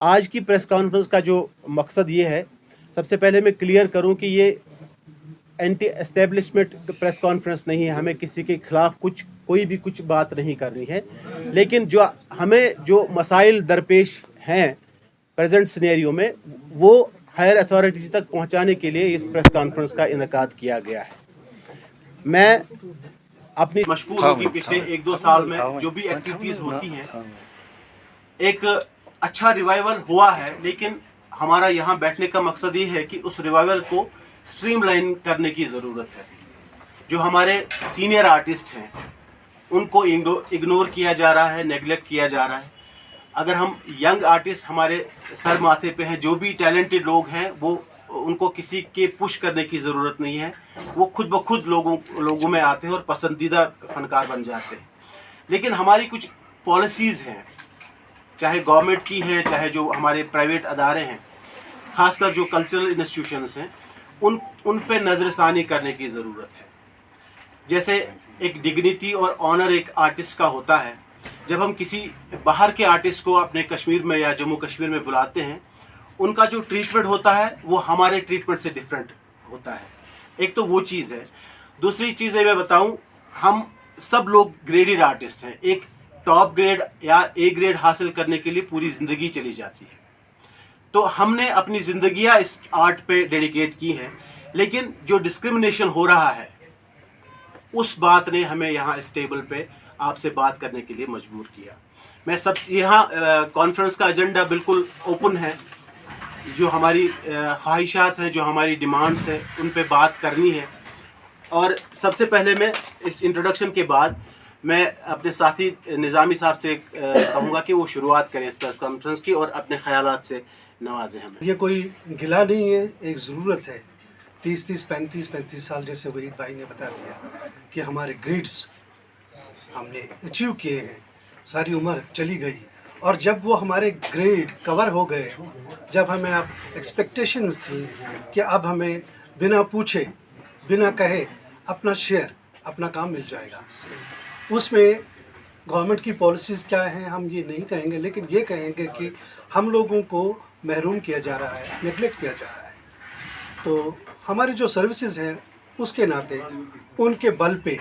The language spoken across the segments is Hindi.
आज की प्रेस कॉन्फ्रेंस का जो मकसद ये है, सबसे पहले मैं क्लियर करूं कि ये एंटी एस्टेब्लिशमेंट प्रेस कॉन्फ्रेंस नहीं है। हमें किसी के खिलाफ कोई भी कुछ बात नहीं करनी है, लेकिन जो मसाइल दरपेश हैं प्रेजेंट सिनेरियो में, वो हायर अथॉरिटीज़ तक पहुंचाने के लिए इस प्रेस कॉन्फ्रेंस का इनेकाद किया गया है। मैं अपनी मशगूल होगी पिछले 1-2 साल में जो भी एक्टिविटीज़ होती हैं, एक अच्छा रिवाइवल हुआ है, लेकिन हमारा यहाँ बैठने का मकसद ये है कि उस रिवाइवल को स्ट्रीमलाइन करने की ज़रूरत है। जो हमारे सीनियर आर्टिस्ट हैं उनको इग्नोर किया जा रहा है, नेगलेक्ट किया जा रहा है। अगर हम यंग आर्टिस्ट हमारे सर माथे पे हैं, जो भी टैलेंटेड लोग हैं, वो उनको किसी के पुश करने की ज़रूरत नहीं है। वो खुद ब खुद लोगों में आते हैं और पसंदीदा फनकार बन जाते हैं। लेकिन हमारी कुछ पॉलिसीज़ हैं, चाहे गवर्नमेंट की हैं, चाहे जो हमारे प्राइवेट अदारे हैं, खासकर जो कल्चरल इंस्टीट्यूशंस हैं, उन पे नज़रसानी करने की ज़रूरत है। जैसे एक डिग्निटी और ऑनर एक आर्टिस्ट का होता है। जब हम किसी बाहर के आर्टिस्ट को अपने कश्मीर में या जम्मू कश्मीर में बुलाते हैं, उनका जो ट्रीटमेंट होता है वो हमारे ट्रीटमेंट से डिफरेंट होता है। एक तो वो चीज़ है। दूसरी चीज़ है, मैं बताऊं, हम सब लोग ग्रेडेड आर्टिस्ट हैं। एक टॉप ग्रेड या ए ग्रेड हासिल करने के लिए पूरी ज़िंदगी चली जाती है। तो हमने अपनी ज़िंदगियां इस आर्ट पे डेडिकेट की हैं, लेकिन जो डिस्क्रिमिनेशन हो रहा है उस बात ने हमें यहाँ इस टेबल पे आपसे बात करने के लिए मजबूर किया। मैं सब यहाँ कॉन्फ्रेंस का एजेंडा बिल्कुल ओपन है। जो हमारी ख्वाहिशात हैं, जो हमारी डिमांड्स हैं, उन पे बात करनी है। और सबसे पहले मैं इस इंट्रोडक्शन के बाद मैं अपने साथी निज़ामी साहब से कहूँगा कि वो शुरुआत करें इस प्रेस कॉन्फ्रेंस की और अपने ख्यालात से नवाजें हमें। ये कोई गिला नहीं है, एक ज़रूरत है। 35 साल जैसे वहीद भाई ने बता दिया कि हमारे ग्रेड्स हमने अचीव किए हैं, सारी उम्र चली गई, और जब वो हमारे ग्रेड कवर हो गए, जब हमें अब एक्सपेक्टेशंस थी कि अब हमें बिना पूछे बिना कहे अपना शेयर, अपना काम मिल जाएगा, उसमें गवर्नमेंट की पॉलिसीज़ क्या हैं हम ये नहीं कहेंगे, लेकिन ये कहेंगे कि हम लोगों को महरूम किया जा रहा है, नेगलेक्ट किया जा रहा है। तो हमारी जो सर्विसेज हैं उसके नाते उनके बल पे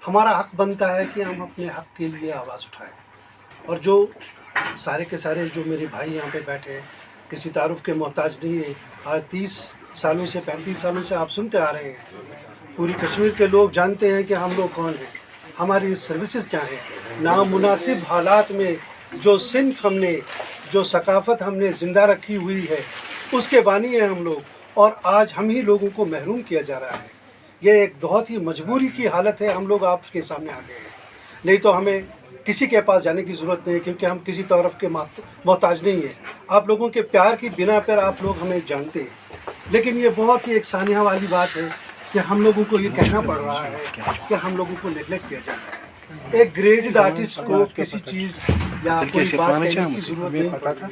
हमारा हक बनता है कि हम अपने हक के लिए आवाज़ उठाएं। और जो सारे के सारे जो मेरे भाई यहाँ पे बैठे हैं, किसी तारुफ के मोहताज नहीं है। आज 30 सालों से 35 सालों से आप सुनते आ रहे हैं। पूरी कश्मीर के लोग जानते हैं कि हम लोग कौन हैं, हमारी सर्विसेज क्या है। नामुनासिब हालात में जो सिन्फ हमने, जो सकाफ़त हमने ज़िंदा रखी हुई है, उसके बानी हैं हम लोग, और आज हम ही लोगों को महरूम किया जा रहा है। ये एक बहुत ही मजबूरी की हालत है। हम लोग आपके सामने आ गए हैं, नहीं तो हमें किसी के पास जाने की ज़रूरत नहीं है, क्योंकि हम किसी तरफ के मोहताज नहीं हैं। आप लोगों के प्यार की बिना पर आप लोग हमें जानते हैं। लेकिन ये बहुत ही एक सानिया वाली बात है कि हम लोगों को ये कहना पड़ रहा है कि हम लोगों को नेगलेक्ट किया जा रहा है। एक ग्रेडेड आर्टिस्ट को किसी चीज़ या कोई बात कहने की ज़रूरत नहीं पड़ती,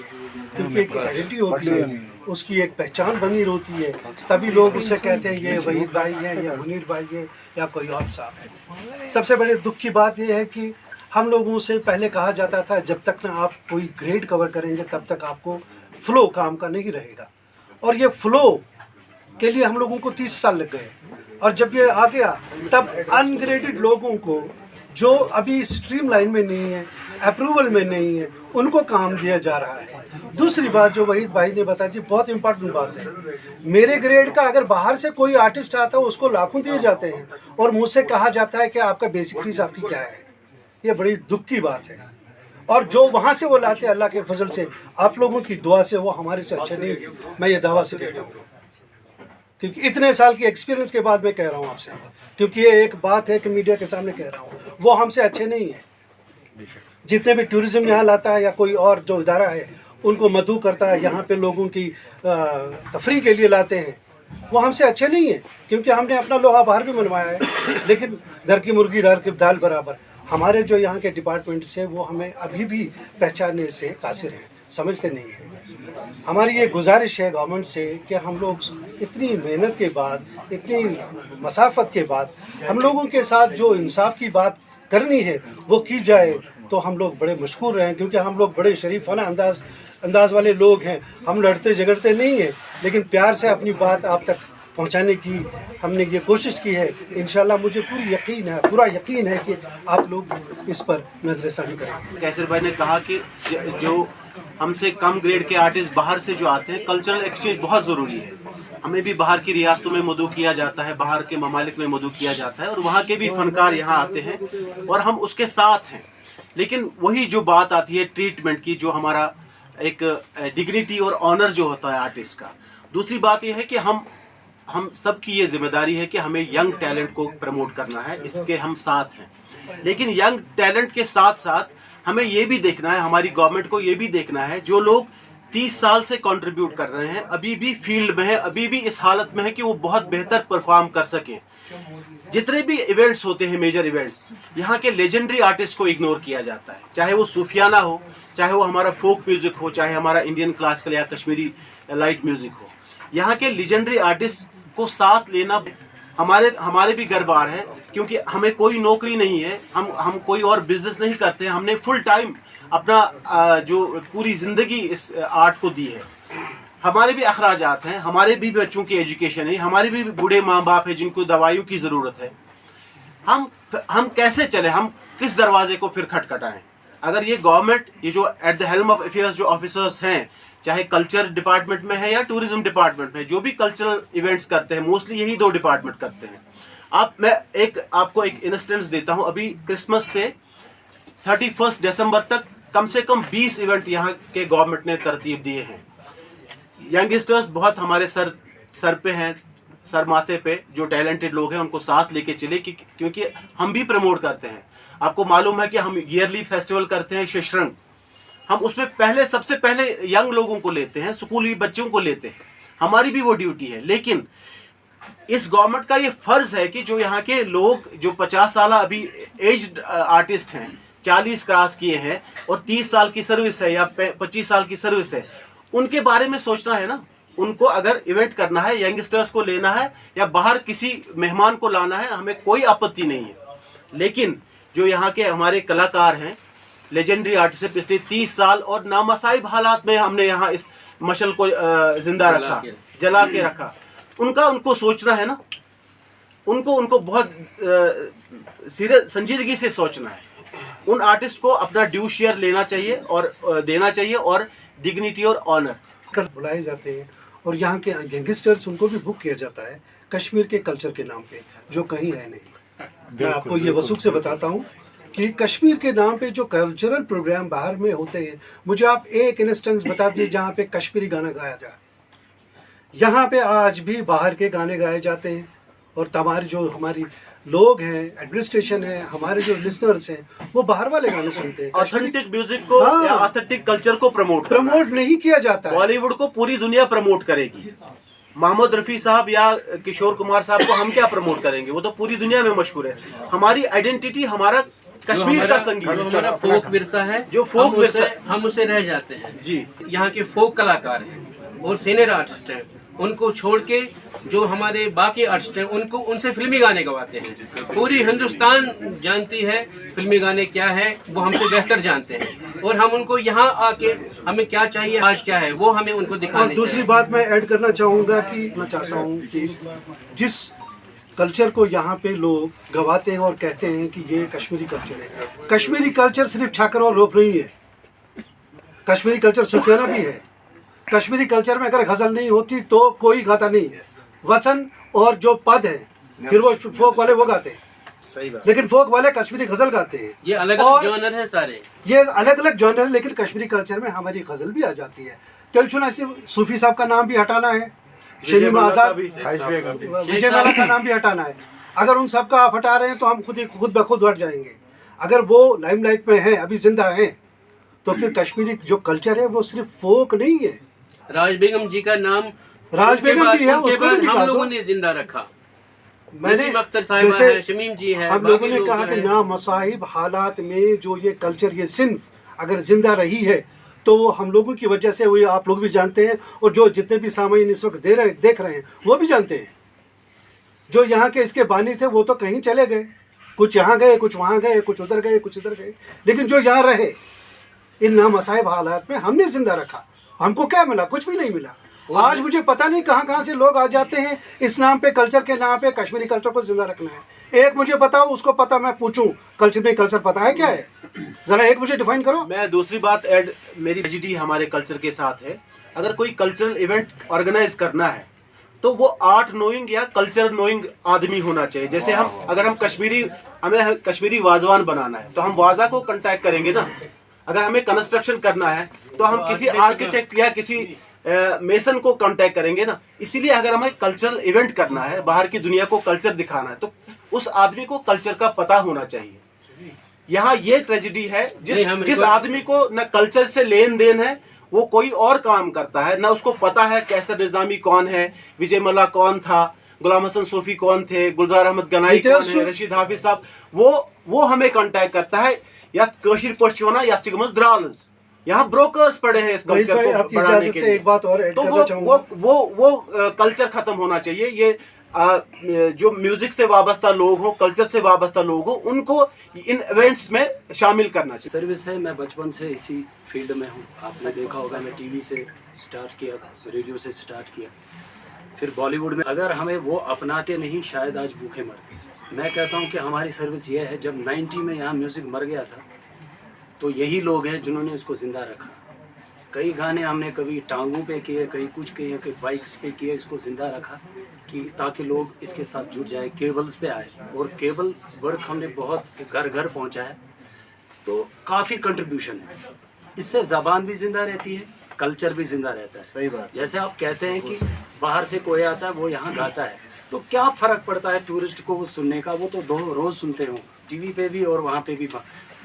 क्योंकि एक आइडेंटिटी होती है, उसकी एक पहचान बनी होती है। तभी लोग उससे कहते हैं ये वहीद भाई है, या मुनीर भाई है, या कोई और साहब है। सबसे बड़े दुख की बात यह है कि हम लोगों से पहले कहा जाता था जब तक ना आप कोई ग्रेड कवर करेंगे तब तक आपको फ्लो काम का नहीं रहेगा। और ये फ्लो के लिए हम लोगों को 30 साल लग गए, और जब ये आ गया तब अनग्रेडेड लोगों को जो अभी स्ट्रीम लाइन में नहीं है, अप्रूवल में नहीं है, उनको काम दिया जा रहा है। दूसरी बात जो वहीद भाई ने बताई थी, बहुत इंपॉर्टेंट बात है। मेरे ग्रेड का अगर बाहर से कोई आर्टिस्ट आता है उसको लाखों दिए जाते हैं, और मुझसे कहा जाता है कि आपका बेसिक फीस आपकी क्या है। ये बड़ी दुख की बात है। और जो वहाँ से वो लाते हैं, अल्लाह के फजल से, आप लोगों की दुआ से, वो हमारे से अच्छे नहीं है। मैं ये दावा से कहता हूँ, क्योंकि इतने साल की एक्सपीरियंस के बाद मैं कह रहा हूँ आपसे, क्योंकि ये एक बात है कि मीडिया के सामने कह रहा हूँ, वो हमसे अच्छे नहीं है। जितने भी टूरिज़्म यहाँ लाता है या कोई और जो इदारा है उनको मदऊ करता है, यहाँ पे लोगों की तफरीह के लिए लाते हैं, वो हमसे अच्छे नहीं है, क्योंकि हमने अपना लोहा बाहर भी मनवाया है। लेकिन घर की मुर्गी घर की दाल बराबर। हमारे जो यहाँ के डिपार्टमेंट से वो हमें अभी भी पहचानने से कासिर हैं, समझते नहीं हैं। हमारी ये गुजारिश है गवर्नमेंट से कि हम लोग इतनी मेहनत के बाद, इतनी मसाफत के बाद, हम लोगों के साथ जो इंसाफ की बात करनी है वो की जाए, तो हम लोग बड़े मशहूर रहे हैं। क्योंकि हम लोग बड़े शरीफाना अंदाज अंदाज वाले लोग हैं, हम लड़ते झगड़ते नहीं हैं, लेकिन प्यार से अपनी बात आप तक पहुंचाने की हमने ये कोशिश की है। इंशाल्लाह मुझे पूरा यकीन है कि आप लोग इस पर नजरसानी करेंगे। कैसर भाई ने कहा कि जो हमसे कम ग्रेड के आर्टिस्ट बाहर से जो आते हैं, कल्चरल एक्सचेंज बहुत ज़रूरी है। हमें भी बाहर की रियासतों में मदऊ किया जाता है, बाहर के ममालिक में मदऊ किया जाता है, और वहाँ के भी फनकार यहाँ आते हैं और हम उसके साथ हैं। लेकिन वही जो बात आती है ट्रीटमेंट की, जो हमारा एक डिग्निटी और ऑनर जो होता है आर्टिस्ट का। दूसरी बात यह है कि हम सबकी ये जिम्मेदारी है कि हमें यंग टैलेंट को प्रमोट करना है, इसके हम साथ हैं। लेकिन यंग टैलेंट के साथ साथ हमें ये भी देखना है, हमारी गवर्नमेंट को ये भी देखना है, जो लोग 30 साल से कंट्रीब्यूट कर रहे हैं, अभी भी फील्ड में है, अभी भी इस हालत में है कि वो बहुत बेहतर परफॉर्म कर सकें। जितने भी इवेंट्स होते हैं, मेजर इवेंट्स, यहाँ के लेजेंडरी आर्टिस्ट को इग्नोर किया जाता है, चाहे वो सूफियाना हो, चाहे वो हमारा फोक म्यूजिक हो, चाहे हमारा इंडियन क्लासिकल या कश्मीरी लाइट म्यूजिक हो। यहाँ के लेजेंडरी आर्टिस्ट को साथ लेना हमारे भी गर्वार है, क्योंकि हमें कोई नौकरी नहीं है, हम कोई और बिजनेस नहीं करते हैं। हमने फुल टाइम अपना जो पूरी ज़िंदगी इस आर्ट को दी है। हमारे भी अखराजात हैं, हमारे भी बच्चों की एजुकेशन है, हमारे भी बूढ़े माँ बाप हैं जिनको दवाइयों की ज़रूरत है। हम कैसे चले, हम किस दरवाजे को फिर खटखटाएं? अगर ये गवर्नमेंट, ये जो at the helm of affairs जो ऑफिसर्स हैं, चाहे कल्चर डिपार्टमेंट में है या टूरिज्म डिपार्टमेंट में, जो भी कल्चरल इवेंट्स करते हैं, मोस्टली यही 2 डिपार्टमेंट करते हैं। मैं आपको एक इंस्टेंस देता हूं। अभी क्रिसमस से 31 दिसंबर तक कम से कम 20 इवेंट यहाँ के गवर्नमेंट ने तरतीब दिए हैं। यंगस्टर्स बहुत हमारे सर पे हैं, सर माथे पे जो टैलेंटेड लोग हैं उनको साथ लेके चले, क्योंकि हम भी प्रमोट करते हैं। आपको मालूम है कि हम ईयरली फेस्टिवल करते हैं शशरंग, हम उसमें सबसे पहले यंग लोगों को लेते हैं, स्कूली बच्चों को लेते हैं, हमारी भी वो ड्यूटी है। लेकिन इस गवर्नमेंट का ये फर्ज है कि जो यहाँ के लोग जो 50 साल अभी एज्ड आर्टिस्ट हैं, 40 क्रॉस किए हैं और 30 साल की सर्विस है या 25 साल की सर्विस है, उनके बारे में सोचना है ना। उनको अगर इवेंट करना है, यंगस्टर्स को लेना है या बाहर किसी मेहमान को लाना है, हमें कोई आपत्ति नहीं है। लेकिन जो यहाँ के हमारे कलाकार हैं, लेजेंडरी आर्टिस्ट, पिछले 30 साल और नामसाइब हालात में हमने यहाँ इस मशल को जिंदा रखा, जला के रखा, उनको सोचना है ना। उनको बहुत सीरियस संजीदगी से सोचना है। उन आर्टिस्ट को अपना ड्यू शेयर लेना चाहिए और देना चाहिए, और डिग्निटी और ऑनर कर बुलाए जाते हैं। और यहाँ के गैंगस्टर्स, उनको भी बुक किया जाता है कश्मीर के कल्चर के नाम पे, जो कहीं है नहीं। मैं आपको ये वसूख से बताता हूँ कि कश्मीर के नाम पे जो कल्चरल प्रोग्राम बाहर में होते हैं, मुझे आप एक इंस्टेंस बता दीजिए जहाँ पे कश्मीरी गाना गाया जाए। यहाँ पे आज भी बाहर के गाने गाए जाते हैं, और हमारी लोग हैं, एडमिनिस्ट्रेशन है, हमारे जो लिसनर्स हैं, वो बाहर वाले गाने सुनते हैं। ऑथेंटिक म्यूजिक को या ऑथेंटिक कल्चर को प्रमोट नहीं किया जाता है। बॉलीवुड को पूरी दुनिया प्रमोट करेगी। मोहम्मद रफ़ी साहब या किशोर कुमार साहब को हम क्या प्रमोट करेंगे, वो तो पूरी दुनिया में मशहूर है। हमारी आइडेंटिटी, हमारा कश्मीर का संगीत, हमारा फोक विरसा है, जो फोक विरसा, हम उसे रह जाते हैं जी। यहाँ के फोक कलाकार हैं और सीनियर आर्टिस्ट हैं, उनको छोड़ के जो हमारे बाकी आर्टिस्ट हैं उनसे फिल्मी गाने गवाते हैं। पूरी हिंदुस्तान जानती है फिल्मी गाने क्या है, वो हमसे बेहतर जानते हैं, और हम उनको यहाँ आके हमें क्या चाहिए, आज क्या है, वो हमें उनको दिखाने। और दूसरी बात मैं ऐड करना चाहूँगा कि मैं चाहता हूँ कि जिस कल्चर को यहाँ पे लोग गवाते हैं और कहते हैं कि ये कश्मीरी कल्चर है, कश्मीरी कल्चर सिर्फ छाकर और रोप नहीं है, कश्मीरी कल्चर सूफियाना भी है। कश्मीरी कल्चर में अगर गजल नहीं होती तो कोई गाता नहीं, वचन और जो पद है फिर वो फोक वाले वो गाते हैं। सही बात। लेकिन फोक वाले कश्मीरी गजल गाते हैं। ये अलग अलग जॉनर है सारे, ये अलग अलग जॉनर है, लेकिन कश्मीरी कल्चर में हमारी गजल भी आ जाती है। तिलचुना सूफी साहब का नाम भी हटाना है, शमीम आजाद, विजय माला का नाम भी हटाना है। अगर उन सब का आप हटा रहे हैं तो हम खुद ब खुद हट जाएंगे। अगर वो लाइमलाइट में है, अभी जिंदा है, तो फिर कश्मीरी जो कल्चर है वो सिर्फ फोक नहीं है। राज बेगम जी का नाम, राज बेगम भी है, उसको भी हम लोगों ने जिंदा रखा। मैंने अख्तर साहिबा है, शमीम जी है, हम लोगों ने कहा कि ना मसाहिब हालात में जो ये कल्चर, ये सिन्फ अगर जिंदा रही है तो वो हम लोगों की वजह से हुई। आप लोग भी जानते हैं, और जो जितने भी सामाइन इस वक्त देख रहे हैं वो भी जानते हैं। जो यहाँ के इसके बानी थे वो तो कहीं चले गए, कुछ यहाँ गए, कुछ वहाँ गए, कुछ उधर गए, कुछ इधर गए, लेकिन जो यहाँ रहे इन नामसाहिब हालात में हमने जिंदा रखा। हमको क्या मिला? कुछ भी नहीं मिला। आज मुझे पता नहीं कहाँ कहाँ से लोग आ जाते हैं इस नाम पे, कल्चर के नाम पे कश्मीरी कल्चर को जिंदा रखना है। एक मुझे बताओ, उसको पता, मैं पूछूं कल्चर पता है क्या है? जरा एक मुझे डिफाइन करो। मैं दूसरी बात ऐड, मेरी ट्रेजेडी हमारे कल्चर के साथ है। अगर कोई कल्चरल इवेंट ऑर्गेनाइज करना है तो वो आर्ट नोइंग या कल्चर नोइंग आदमी होना चाहिए। जैसे हमें कश्मीरी वाजवान बनाना है तो हम वाजा को कांटेक्ट करेंगे ना। अगर हमें कंस्ट्रक्शन करना है तो हम किसी आर्किटेक्ट या किसी मेसन को कांटेक्ट करेंगे ना। इसीलिए अगर हमें कल्चरल इवेंट करना है, बाहर की दुनिया को कल्चर दिखाना है, तो उस आदमी को कल्चर का पता होना चाहिए। यहाँ ये ट्रेजेडी है, जिस आदमी को न कल्चर से लेन देन है, वो कोई और काम करता है, ना उसको पता है कैसर निजामी कौन है, विजय मल्ला कौन था, गुलाम हसन सूफी कौन थे, गुलजार अहमद गनाई कौन है, रशीद हाफिज साहब। वो हमें कांटेक्ट करता है या कशीर पश्च वना या चिगमस द्रालस। यहाँ ब्रोकर्स पड़े हैं इस कल्चर को बढ़ाने के लिए। एक बात और ऐड तो करना चाहूंगा। वो कल्चर खत्म होना चाहिए। ये जो म्यूजिक से वाबस्ता लोग हो, कल्चर से वाबस्ता लोग हो, उनको इन इवेंट्स में शामिल करना चाहिए। सर्विस है, मैं बचपन से इसी फील्ड में हूँ। आपने देखा होगा मैं टीवी से स्टार्ट किया, रेडियो से स्टार्ट किया, फिर बॉलीवुड में। अगर हमें वो अपनाते नहीं, शायद आज भूखे मरते। मैं कहता हूँ कि हमारी सर्विस ये है, जब 90 में यहाँ म्यूज़िक मर गया था तो यही लोग हैं जिन्होंने उसको ज़िंदा रखा। कई गाने हमने कभी टांगों पे किए, कई कुछ किए, कई बाइक्स पे किए, इसको ज़िंदा रखा कि ताकि लोग इसके साथ जुड़ जाए। केबल्स पे आए और केबल वर्क हमने बहुत घर घर पहुँचाया, तो काफ़ी कंट्रीब्यूशन है। इससे ज़बान भी ज़िंदा रहती है, कल्चर भी ज़िंदा रहता है। सही बात। जैसे आप कहते हैं कि बाहर से कोई आता है वो यहाँ गाता है, तो क्या फ़र्क पड़ता है टूरिस्ट को वो सुनने का? वो तो रोज़ सुनते हो टीवी पे भी और वहाँ पे भी।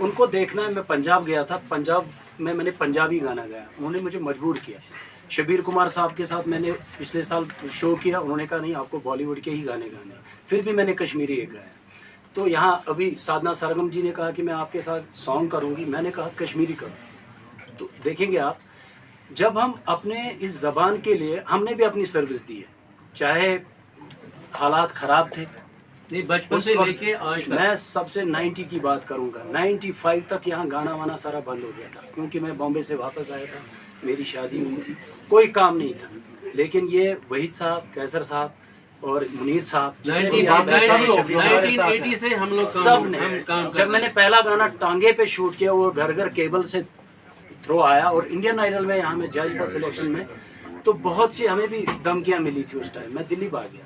उनको देखना है। मैं पंजाब गया था, पंजाब में मैंने पंजाबी गाना गाया, उन्होंने मुझे मजबूर किया। शबीर कुमार साहब के साथ मैंने पिछले साल शो किया, उन्होंने कहा नहीं आपको बॉलीवुड के ही गाने गाने, फिर भी मैंने कश्मीरी एक गाया। तो यहाँ अभी साधना सरगम जी ने कहा कि मैं आपके साथ सॉन्ग करूँगी, मैंने कहा कश्मीरी करो। तो देखेंगे आप, जब हम अपने इस ज़बान के लिए हमने भी अपनी सर्विस दी है, चाहे हालात ख़राब थे नहीं, बचपन से लेके आज तक। मैं सबसे 90 की बात करूंगा, 95 तक यहाँ गाना वाना सारा बंद हो गया था, क्योंकि मैं बॉम्बे से वापस आया था, मेरी शादी हुई थी, कोई काम नहीं था। लेकिन ये वहीद साहब, कैसर साहब और मुनीर साहब, 1980 से हम लोग सब ने, जब मैंने पहला गाना टांगे पे शूट किया, वो घर घर केबल से थ्रो आया, और इंडियन आइडल में यहाँ मैं जज था सिलेक्शन में, तो बहुत सी हमें भी धमकियाँ मिली थी उस टाइम। मैं दिल्ली भाग गया।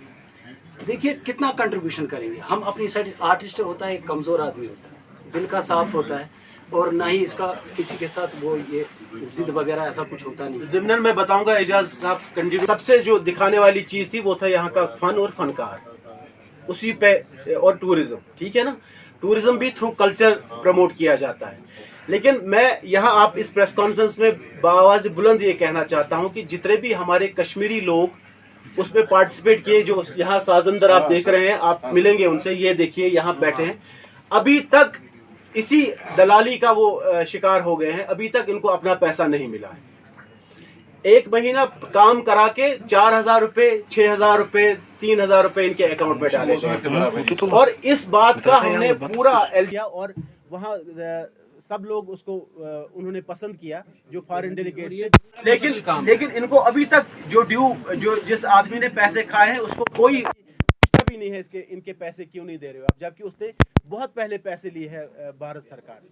देखिए कितना कंट्रीब्यूशन करेंगे हम अपनी साइड। आर्टिस्ट होता है एक कमज़ोर आदमी होता है, दिल का साफ होता है, और ना ही इसका किसी के साथ वो ये जिद वगैरह ऐसा कुछ होता नहीं। ज़िम्नन मैं बताऊंगा, एजाज साहब कंटिन्यू। सबसे जो दिखाने वाली चीज़ थी वो था यहाँ का फन और फनकार, उसी पे, और टूरिज्म। ठीक है ना, टूरिज्म भी थ्रू कल्चर प्रमोट किया जाता है। लेकिन मैं यहाँ आप इस प्रेस कॉन्फ्रेंस में बाआवाज़ बुलंद ये कहना चाहता हूँ कि जितने भी हमारे कश्मीरी लोग उसमें पार्टिसिपेट किए, जो यहाँ साजंदर आप देख रहे हैं, आप मिलेंगे उनसे, ये देखिए यहाँ बैठे हैं, अभी तक इसी दलाली का वो शिकार हो गए हैं। अभी तक इनको अपना पैसा नहीं मिला है। 1 महीना काम करा के 4000 रुपये, 6000 रुपये, 3000 रुपये इनके अकाउंट में डाले गए। और इस बात का हमने पूरा एलिया, और वहाँ सब लोग उसको उन्होंने पसंद किया, जो फॉरेन डेलीगेट्स थे। लेकिन इनको अभी तक जो जिस आदमी ने पैसे खाए हैं उसको कोई पूछता भी नहीं है, इनके पैसे क्यों नहीं दे रहे हो आप, जबकि उसने बहुत पहले पैसे लिए हैं भारत सरकार से।